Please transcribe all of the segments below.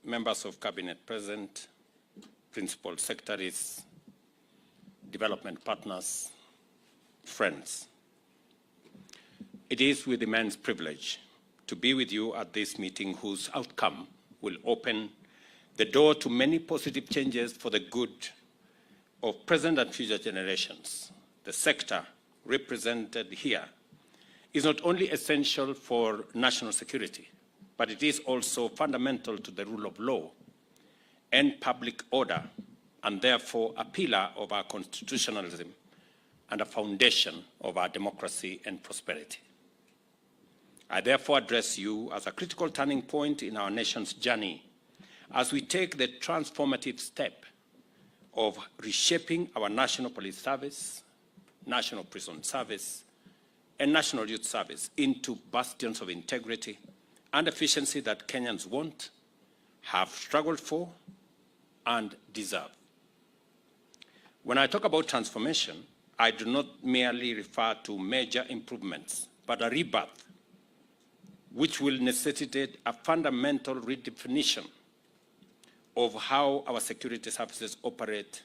members of cabinet present, principal secretaries, development partners, friends. It is with immense privilege to be with you at this meeting whose outcome will open the door to many positive changes for the good of present and future generations. The sector represented here is not only essential for national security, but it is also fundamental to the rule of law and public order, and therefore a pillar of our constitutionalism and a foundation of our democracy and prosperity. I therefore address you as a critical turning point in our nation's journey as we take the transformative step of reshaping our National Police Service, National Prison Service, and National Youth Service into bastions of integrity and efficiency that Kenyans want, have struggled for, and deserve. When I talk about transformation, I do not merely refer to major improvements, but a rebirth, which will necessitate a fundamental redefinition of how our security services operate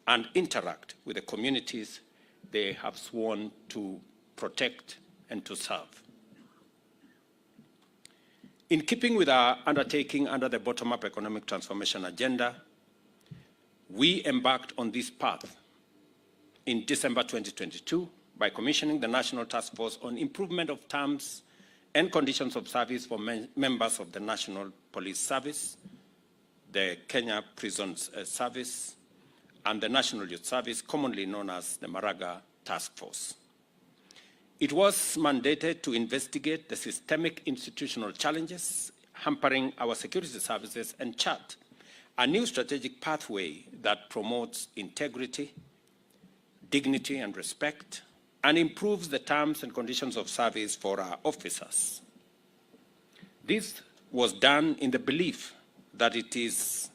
and interact with the communities they have sworn to protect and to serve. In keeping with our undertaking under the bottom-up economic transformation agenda, we embarked on this path in December 2022 by commissioning the National Task Force on Improvement of Terms and Conditions of Service for members of the National Police Service, the Kenya Prisons Service, and the National Youth Service, commonly known as the Maraga Task Force. It was mandated to investigate the systemic institutional challenges hampering our security services and chart a new strategic pathway that promotes integrity, dignity, and respect, and improves the terms and conditions of service for our officers. This was done in the belief that it is,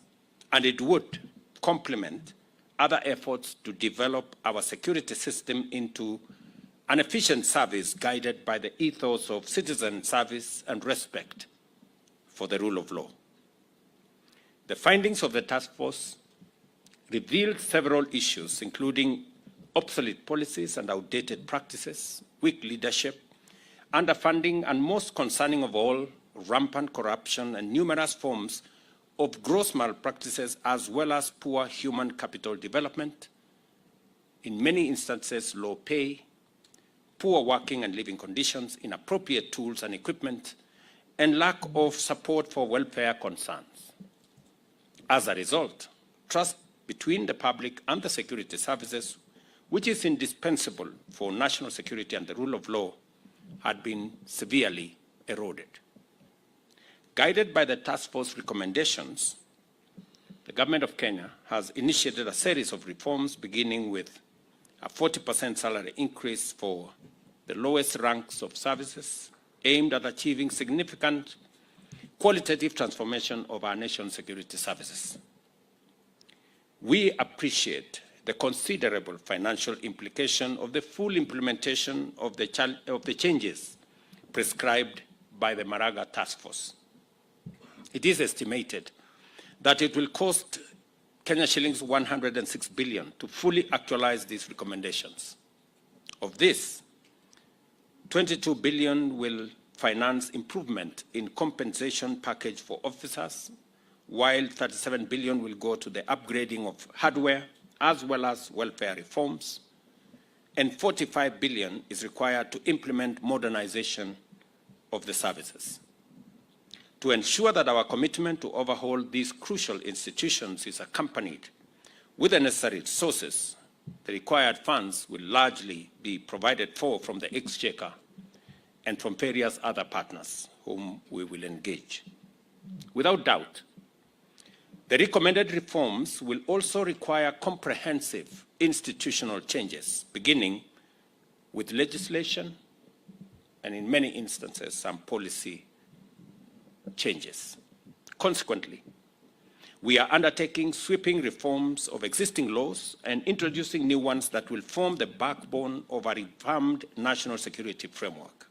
and it would, complement other efforts to develop our security system into an efficient service guided by the ethos of citizen service and respect for the rule of law. The findings of the task force revealed several issues, including obsolete policies and outdated practices, weak leadership, underfunding, and most concerning of all, rampant corruption and numerous forms of gross malpractices, as well as poor human capital development, in many instances low pay, poor working and living conditions, inappropriate tools and equipment, and lack of support for welfare concerns. As a result, trust between the public and the security services, which is indispensable for national security and the rule of law, had been severely eroded. Guided by the task force recommendations, the government of Kenya has initiated a series of reforms, beginning with a 40% salary increase for the lowest ranks of services, aimed at achieving significant qualitative transformation of our nation's security services. We appreciate the considerable financial implication of the full implementation of the changes prescribed by the Maraga Task Force. It is estimated that it will cost Kenya shillings 106 billion to fully actualize these recommendations. Of this, 22 billion will finance improvement in compensation package for officers, while 37 billion will go to the upgrading of hardware as well as welfare reforms, and 45 billion is required to implement modernization of the services. To ensure that our commitment to overhaul these crucial institutions is accompanied with the necessary resources, the required funds will largely be provided for from the Exchequer and from various other partners whom we will engage. Without doubt, the recommended reforms will also require comprehensive institutional changes, beginning with legislation and, in many instances, some policy changes. Consequently, we are undertaking sweeping reforms of existing laws and introducing new ones that will form the backbone of a revamped national security framework.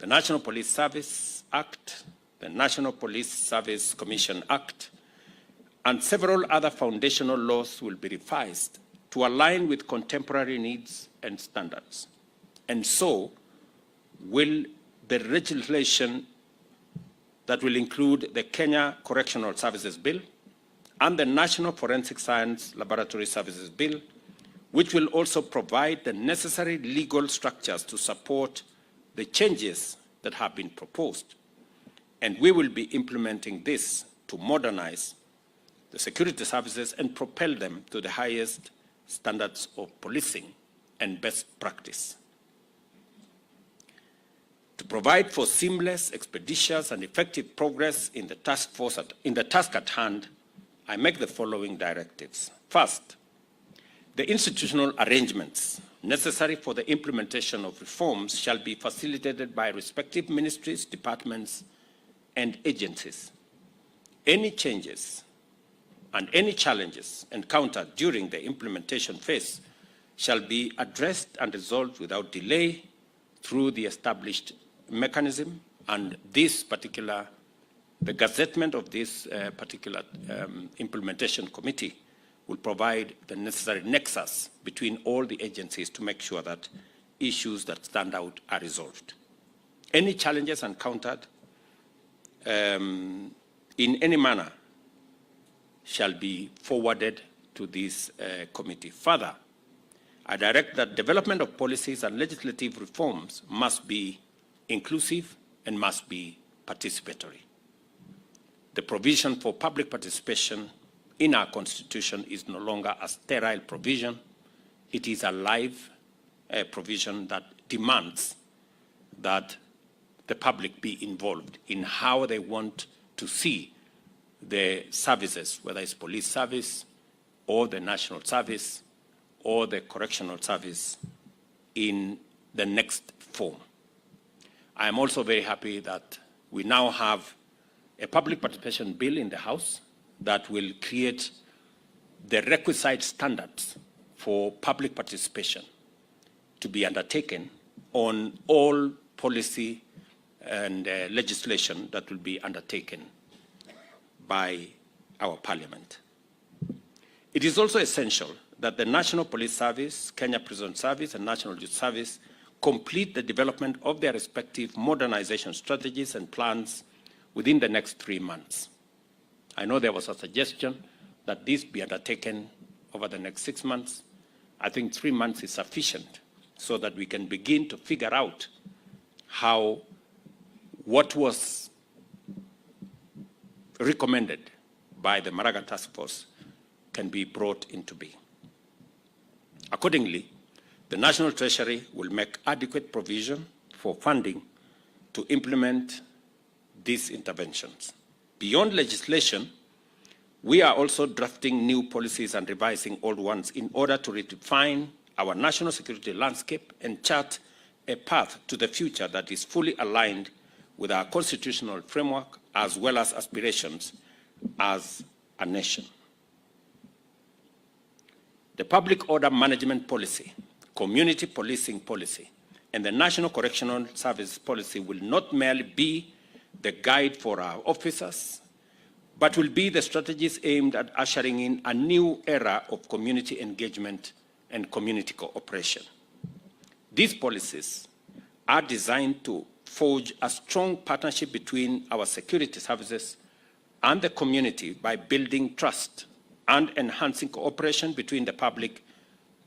the National Police Service Act, the National Police Service Commission Act, and several other foundational laws will be revised to align with contemporary needs and standards. And so will the legislation that will include the Kenya Correctional Services Bill and the National Forensic Science Laboratory Services Bill, which will also provide the necessary legal structures to support the changes that have been proposed. And we will be implementing this to modernize the security services and propel them to the highest standards of policing and best practice. To provide for seamless, expeditious, and effective progress in the task at hand, I make the following directives. First, the institutional arrangements necessary for the implementation of reforms shall be facilitated by respective ministries, departments, and agencies. Any changes and any challenges encountered during the implementation phase shall be addressed and resolved without delay through the established mechanism, and the gazettement of this particular implementation committee will provide the necessary nexus between all the agencies to make sure that issues that stand out are resolved. Any challenges encountered in any manner shall be forwarded to this committee. Further, I direct that development of policies and legislative reforms must be inclusive and must be participatory. The provision for public participation in our Constitution is no longer a sterile provision. It is a live provision that demands that the public be involved in how they want to see the services, whether it's police service or the national service or the correctional service, in the next form. I am also very happy that we now have a public participation bill in the House that will create the requisite standards for public participation to be undertaken on all policy and legislation that will be undertaken by our Parliament. It is also essential that the National Police Service, Kenya Prison Service, and National Youth Service complete the development of their respective modernization strategies and plans within the next 3 months. I know there was a suggestion that this be undertaken over the next 6 months. I think 3 months is sufficient so that we can begin to figure out how what was recommended by the Maraga Task Force can be brought into being. Accordingly, the National Treasury will make adequate provision for funding to implement these interventions. Beyond legislation, we are also drafting new policies and revising old ones in order to redefine our national security landscape and chart a path to the future that is fully aligned with our constitutional framework as well as aspirations as a nation. The public order management policy, community policing policy, and the National Correctional Service policy will not merely be the guide for our officers, but will be the strategies aimed at ushering in a new era of community engagement and community cooperation. These policies are designed to forge a strong partnership between our security services and the community by building trust and enhancing cooperation between the public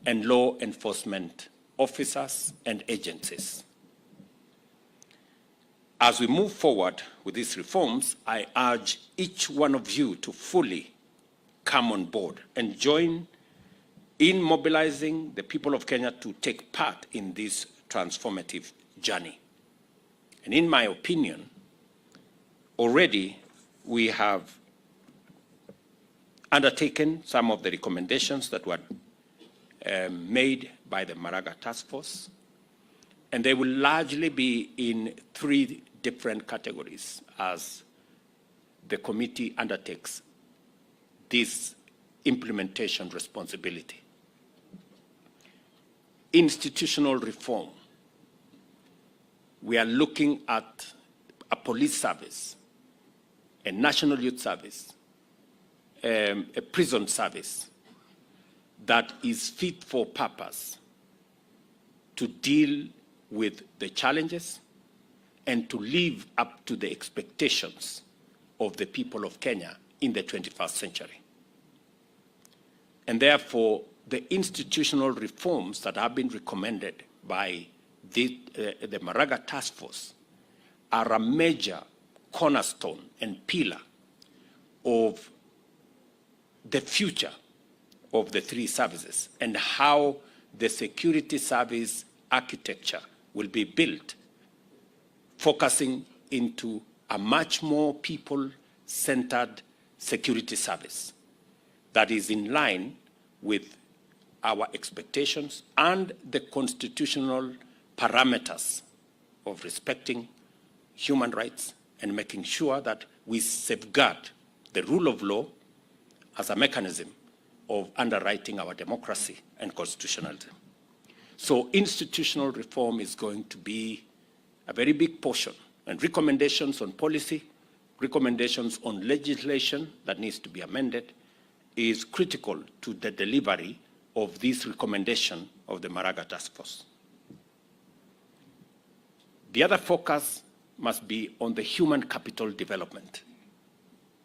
and law enforcement officers and agencies. As we move forward with these reforms, I urge each one of you to fully come on board and join in mobilizing the people of Kenya to take part in this transformative journey. And in my opinion, already we have undertaken some of the recommendations that were made by the Maraga Task Force, and they will largely be in 3 different categories as the committee undertakes this implementation responsibility. Institutional reform. we are looking at a police service, a national youth service, a prison service that is fit for purpose to deal with the challenges and to live up to the expectations of the people of Kenya in the 21st century. And therefore, the institutional reforms that have been recommended by the Maraga Task Force are a major cornerstone and pillar of the future of the three services and how the security service architecture will be built, focusing into a much more people-centered security service that is in line with our expectations and the constitutional parameters of respecting human rights and making sure that we safeguard the rule of law as a mechanism of underwriting our democracy and constitutionalism. So institutional reform is going to be a very big portion, and recommendations on policy, recommendations on legislation that needs to be amended is critical to the delivery of this recommendation of the Maraga Task Force. The other focus must be on the human capital development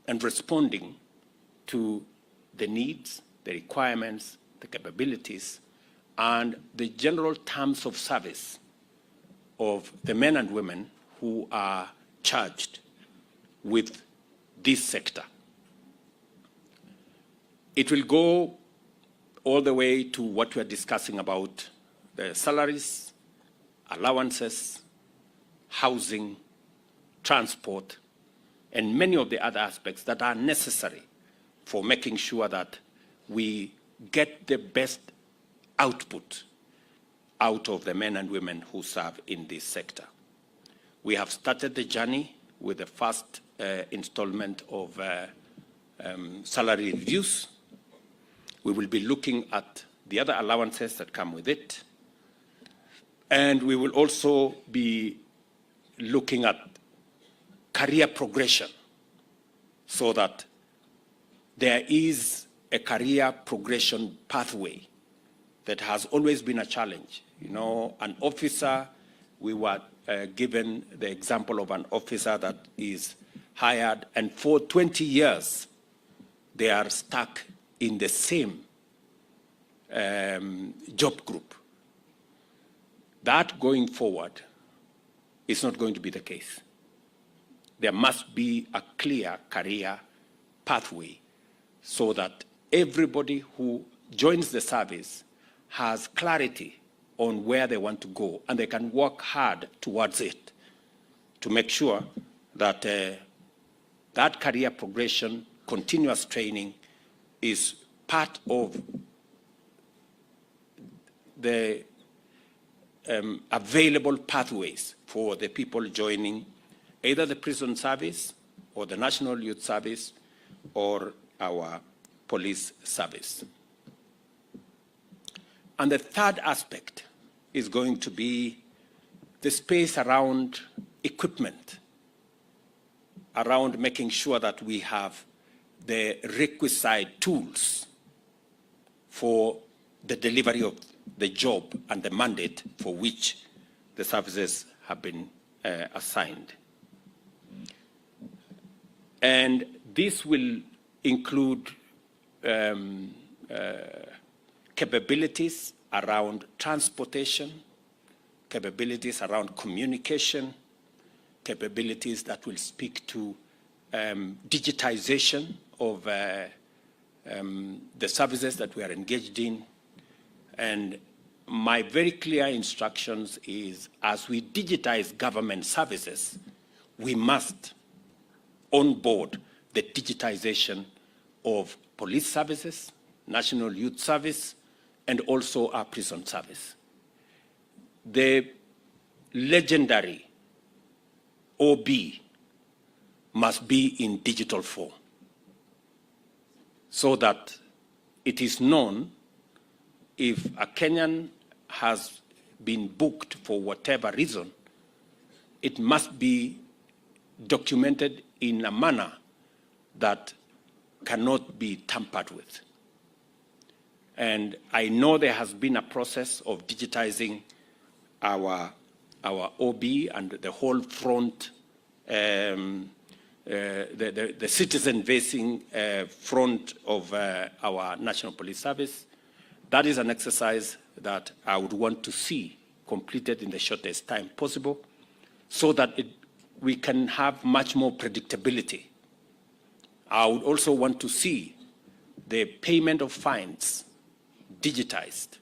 and responding to the needs, the requirements, the capabilities, and the general terms of service of the men and women who are charged with this sector. It will go all the way to what we are discussing about the salaries, allowances, housing, transport, and many of the other aspects that are necessary for making sure that we get the best output out of the men and women who serve in this sector. We have started the journey with the first installment of salary reviews. We will be looking at the other allowances that come with it. And we will also be looking at career progression so that there is a career progression pathway that has always been a challenge. You know, an officer, we were given the example of an officer that is hired, and for 20 years, they are stuck in the same job group. That going forward is not going to be the case. There must be a clear career pathway so that everybody who joins the service has clarity on where they want to go, and they can work hard towards it to make sure that that career progression, continuous training is part of the available pathways for the people joining either the prison service or the National Youth Service or our police service. And the third aspect is going to be the space around equipment, around making sure that we have the requisite tools for the delivery of the job and the mandate for which the services have been assigned. And this will include capabilities around transportation, capabilities around communication, capabilities that will speak to digitization of the services that we are engaged in. And my very clear instructions is, as we digitize government services, we must onboard the digitization of police services, National Youth Service, and also our prison service. The legendary OB must be in digital form so that it is known if a Kenyan has been booked for whatever reason, it must be documented in a manner that cannot be tampered with. And I know there has been a process of digitizing our OB and the whole front, the citizen-facing front of our National Police Service. That is an exercise that I would want to see completed in the shortest time possible so that we can have much more predictability. I would also want to see the payment of fines digitized,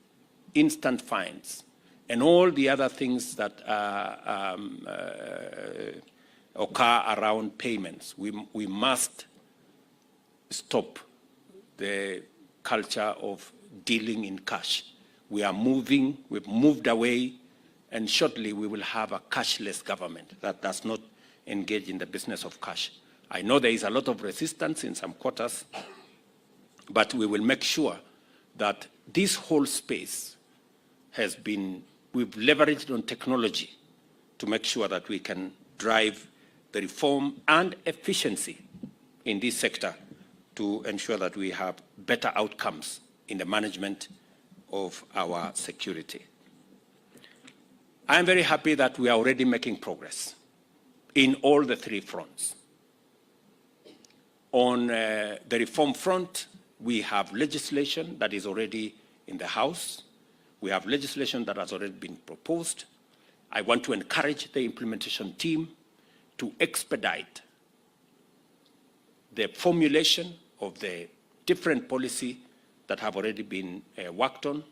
instant fines, and all the other things that occur around payments. We must stop the culture of dealing in cash. We've moved away, and shortly we will have a cashless government that does not engage in the business of cash. I know there is a lot of resistance in some quarters, but we will make sure that this whole space we've leveraged on technology to make sure that we can drive the reform and efficiency in this sector to ensure that we have better outcomes in the management of our security. I am very happy that we are already making progress in all the three fronts. On the reform front, we have legislation that is already in the House. We have legislation that has already been proposed. I want to encourage the implementation team to expedite the formulation of the different policy that have already been worked on,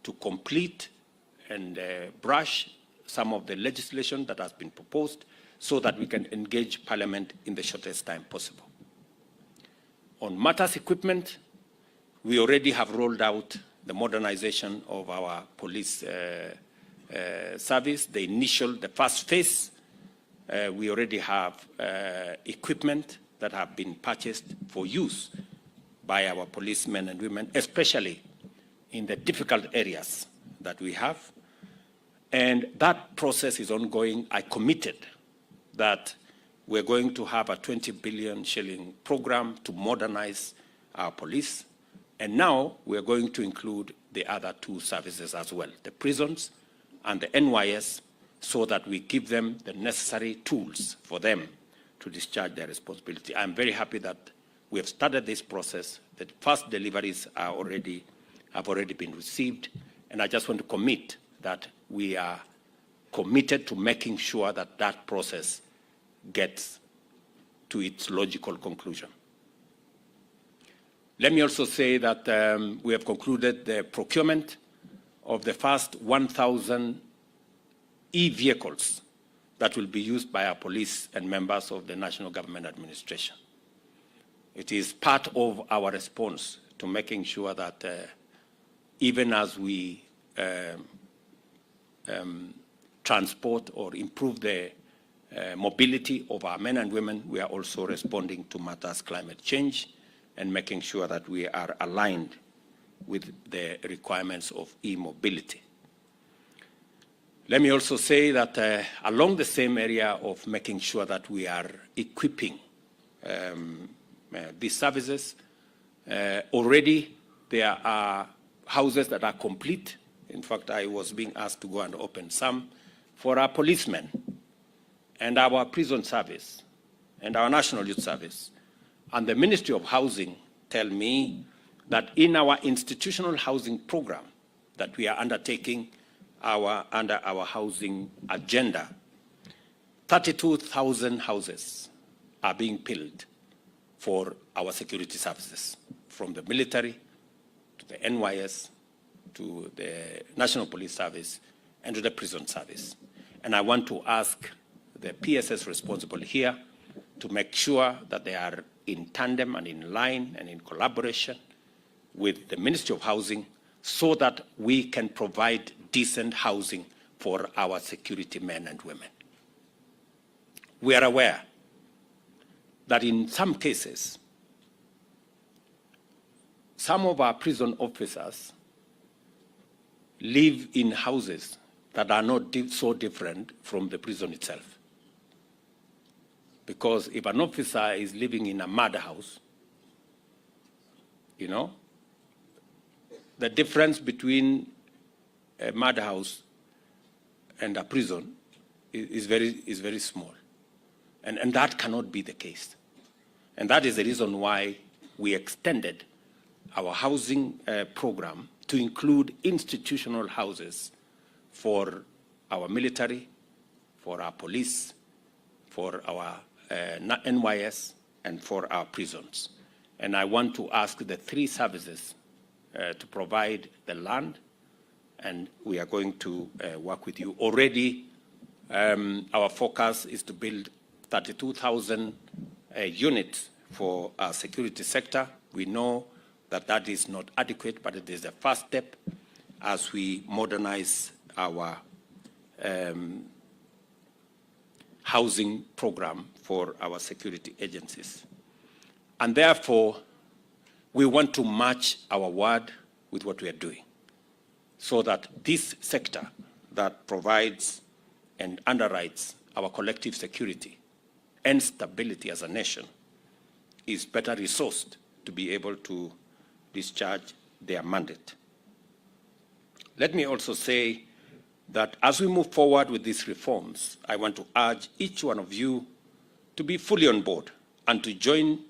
to complete and brush some of the legislation that has been proposed so that we can engage Parliament in the shortest time possible. On matters equipment, we already have rolled out the modernization of our police service. The first phase, we already have equipment that have been purchased for use by our policemen and women, especially in the difficult areas that we have. And that process is ongoing. I committed that we're going to have a 20 billion shilling program to modernize our police. And now we're going to include the other two services as well, the prisons and the NYS, so that we give them the necessary tools for them to discharge their responsibility. I'm very happy that we have started this process. The first deliveries have already been received. And I just want to commit that we are committed to making sure that that process gets to its logical conclusion. Let me also say that we have concluded the procurement of the first 1,000 e-vehicles that will be used by our police and members of the National Government Administration. It is part of our response to making sure that even as we transport or improve the mobility of our men and women, we are also responding to matters climate change and making sure that we are aligned with the requirements of e-mobility. Let me also say that along the same area of making sure that we are equipping these services, already there are houses that are complete. In fact, I was being asked to go and open some for our policemen and our prison service and our National Youth Service. And the Ministry of Housing tell me that in our institutional housing program that we are undertaking under our housing agenda, 32,000 houses are being built for our security services, from the military to the NYS to the National Police Service and to the prison service. And I want to ask the PSS responsible here to make sure that they are in tandem and in line and in collaboration with the Ministry of Housing so that we can provide decent housing for our security men and women. We are aware that in some cases, some of our prison officers live in houses that are not so different from the prison itself. Because if an officer is living in a murder house, you know, the difference between a murder house and a prison is very small. And that cannot be the case. And that is the reason why we extended our housing program to include institutional houses for our military, for our police, for our NYS, and for our prisons. And I want to ask the three services to provide the land, and we are going to work with you. Already, our focus is to build 32,000 units for our security sector. We know that that is not adequate, but it is the first step as we modernize our housing program for our security agencies. And therefore, we want to match our word with what we are doing so that this sector that provides and underwrites our collective security and stability as a nation is better resourced to be able to discharge their mandate. Let me also say that as we move forward with these reforms, I want to urge each one of you to be fully on board and to join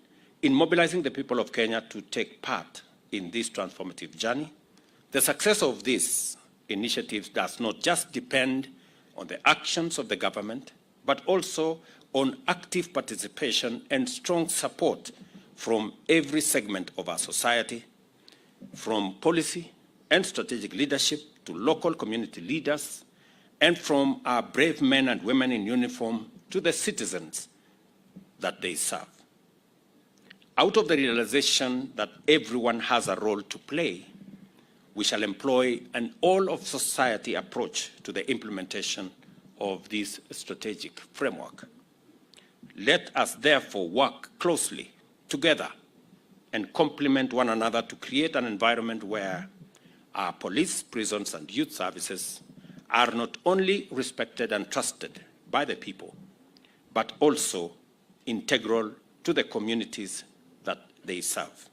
in mobilizing the people of Kenya to take part in this transformative journey. The success of these initiatives does not just depend on the actions of the government, but also on active participation and strong support from every segment of our society, from policy and strategic leadership to local community leaders, and from our brave men and women in uniform to the citizens that they serve. Out of the realization that everyone has a role to play, we shall employ an all-of-society approach to the implementation of this strategic framework. Let us therefore work closely together and complement one another to create an environment where our police, prisons, and youth services are not only respected and trusted by the people, but also integral to the communities that they serve.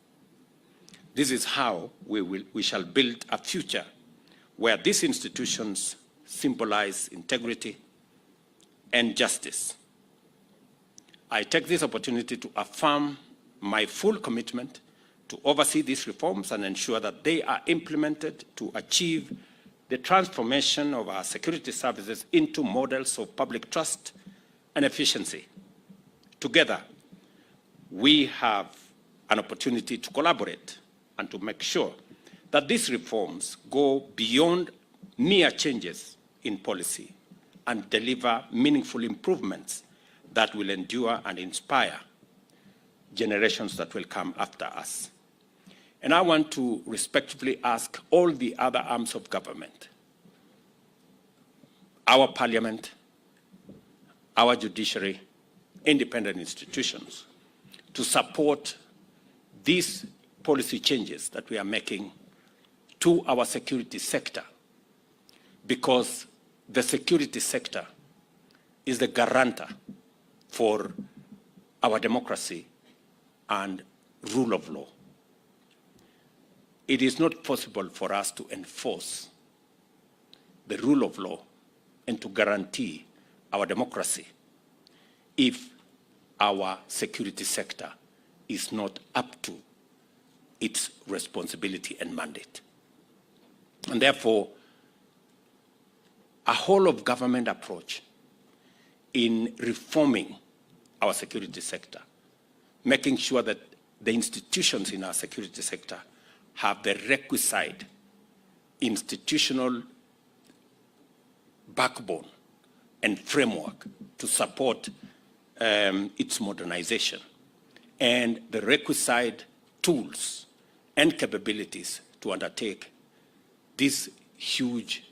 This is how we shall build a future where these institutions symbolize integrity and justice. I take this opportunity to affirm my full commitment to oversee these reforms and ensure that they are implemented to achieve the transformation of our security services into models of public trust and efficiency. Together, we have an opportunity to collaborate and to make sure that these reforms go beyond mere changes in policy and deliver meaningful improvements that will endure and inspire generations that will come after us. And I want to respectfully ask all the other arms of government, our parliament, our judiciary, independent institutions, to support these policy changes that we are making to our security sector, because the security sector is the guarantor for our democracy and rule of law. It is not possible for us to enforce the rule of law and to guarantee our democracy if our security sector is not up to its responsibility and mandate. And therefore, a whole of government approach in reforming our security sector, making sure that the institutions in our security sector have the requisite institutional backbone and framework to support its modernization, and the requisite tools and capabilities to undertake this huge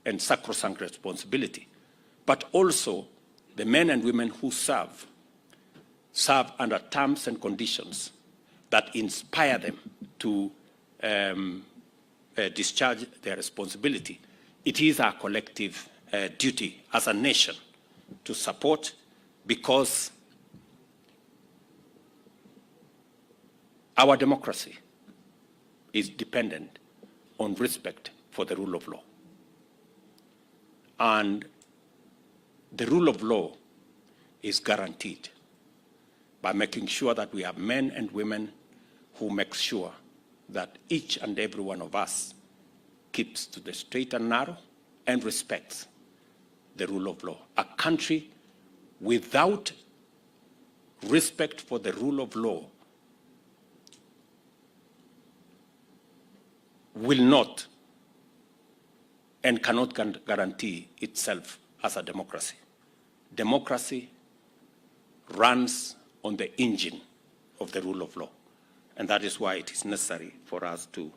and sacrosanct responsibility, but also the men and women who serve under terms and conditions that inspire them to discharge their responsibility it is our collective duty as a nation to support, because our democracy is dependent on respect for the rule of law. And the rule of law is guaranteed by making sure that we have men and women who make sure that each and every one of us keeps to the straight and narrow and respects the rule of law. A country without respect for the rule of law will not and cannot guarantee itself as a democracy. Democracy runs on the engine of the rule of law. And that is why it is necessary for us to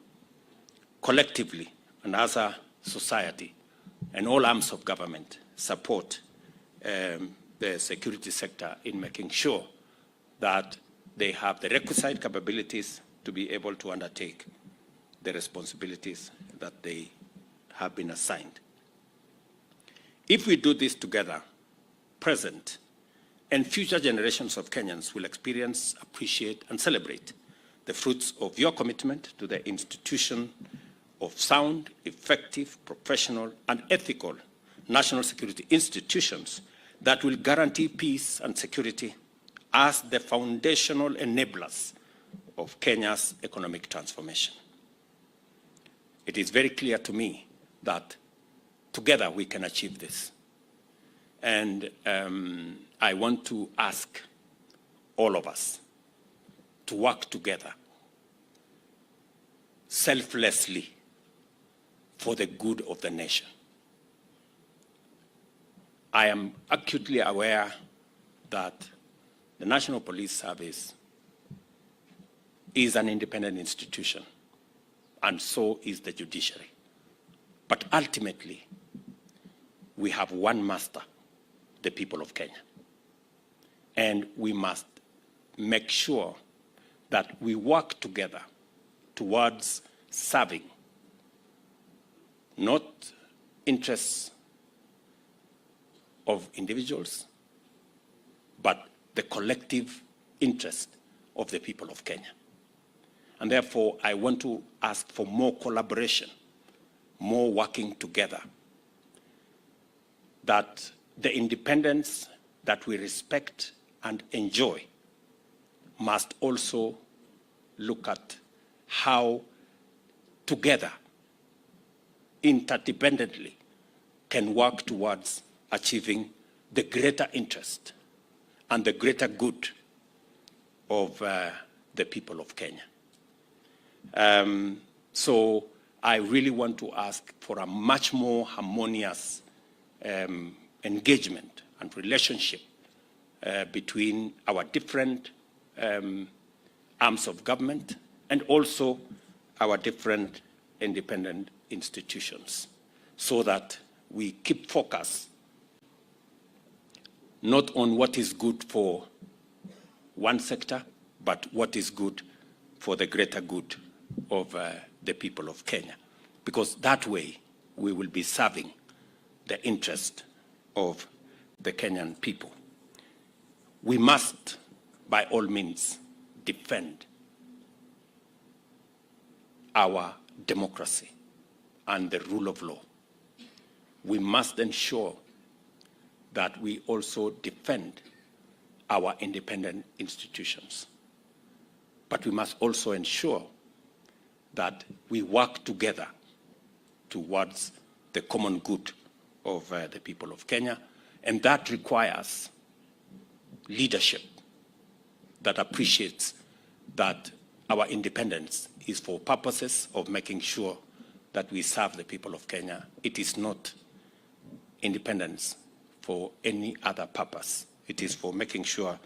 collectively and as a society and all arms of government support the security sector in making sure that they have the requisite capabilities to be able to undertake the responsibilities that they have been assigned. If we do this together, present and future generations of Kenyans will experience, appreciate, and celebrate the fruits of your commitment to the institution of sound, effective, professional, and ethical national security institutions that will guarantee peace and security as the foundational enablers of Kenya's economic transformation. It is very clear to me that together we can achieve this. And I want to ask all of us to work together selflessly for the good of the nation. I am acutely aware that the National Police Service is an independent institution, and so is the judiciary. But ultimately, we have one master, the people of Kenya. And we must make sure that we work together towards serving not interests of individuals, but the collective interest of the people of Kenya. And therefore, I want to ask for more collaboration, more working together, that the independence that we respect and enjoy must also look at how together, interdependently, can work towards achieving the greater interest and the greater good of the people of Kenya. So I really want to ask for a much more harmonious engagement and relationship between our different arms of government and also our different independent institutions, so that we keep focus not on what is good for one sector, but what is good for the greater good of the people of Kenya. Because that way we will be serving the interest of the Kenyan people. We must, by all means, defend our democracy and the rule of law. We must ensure that we also defend our independent institutions. But we must also ensure that we work together towards the common good of the people of Kenya, and that requires leadership that appreciates that our independence is for purposes of making sure that we serve the people of Kenya. It is not independence for any other purpose. It is for making sure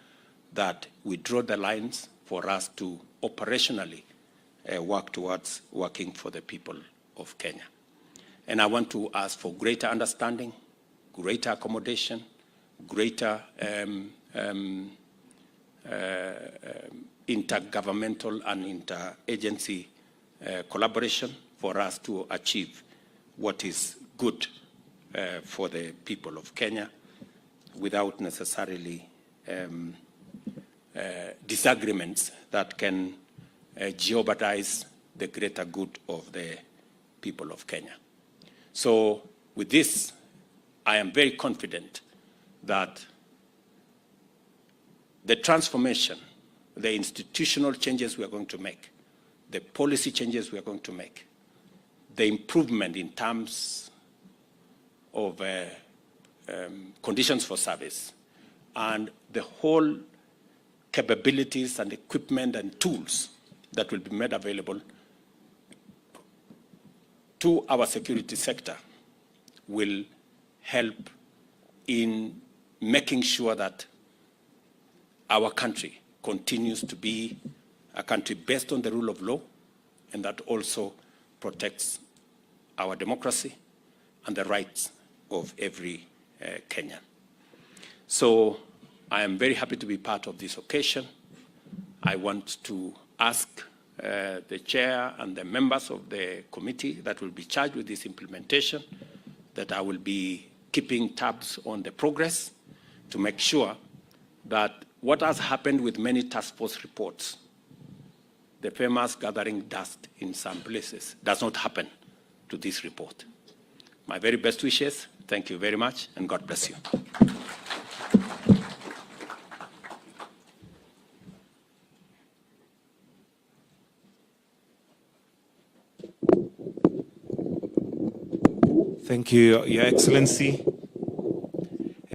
that we draw the lines for us to operationally work towards working for the people of Kenya. And I want to ask for greater understanding, greater accommodation, greater intergovernmental and interagency collaboration for us to achieve what is good for the people of Kenya without necessarily disagreements that can jeopardize the greater good of the people of Kenya. So with this, I am very confident that the transformation, the institutional changes we are going to make, the policy changes we are going to make, the improvement in terms of conditions for service, and the whole capabilities and equipment and tools that will be made available to our security sector will help in making sure that our country continues to be a country based on the rule of law, and that also protects our democracy and the rights of every Kenyan. So I am very happy to be part of this occasion. I want to ask the chair and the members of the committee that will be charged with this implementation that I will be keeping tabs on the progress to make sure that what has happened with many task force reports, the famous gathering dust in some places, does not happen to this report. My very best wishes. Thank you very much, and God bless you. Thank you, Your Excellency.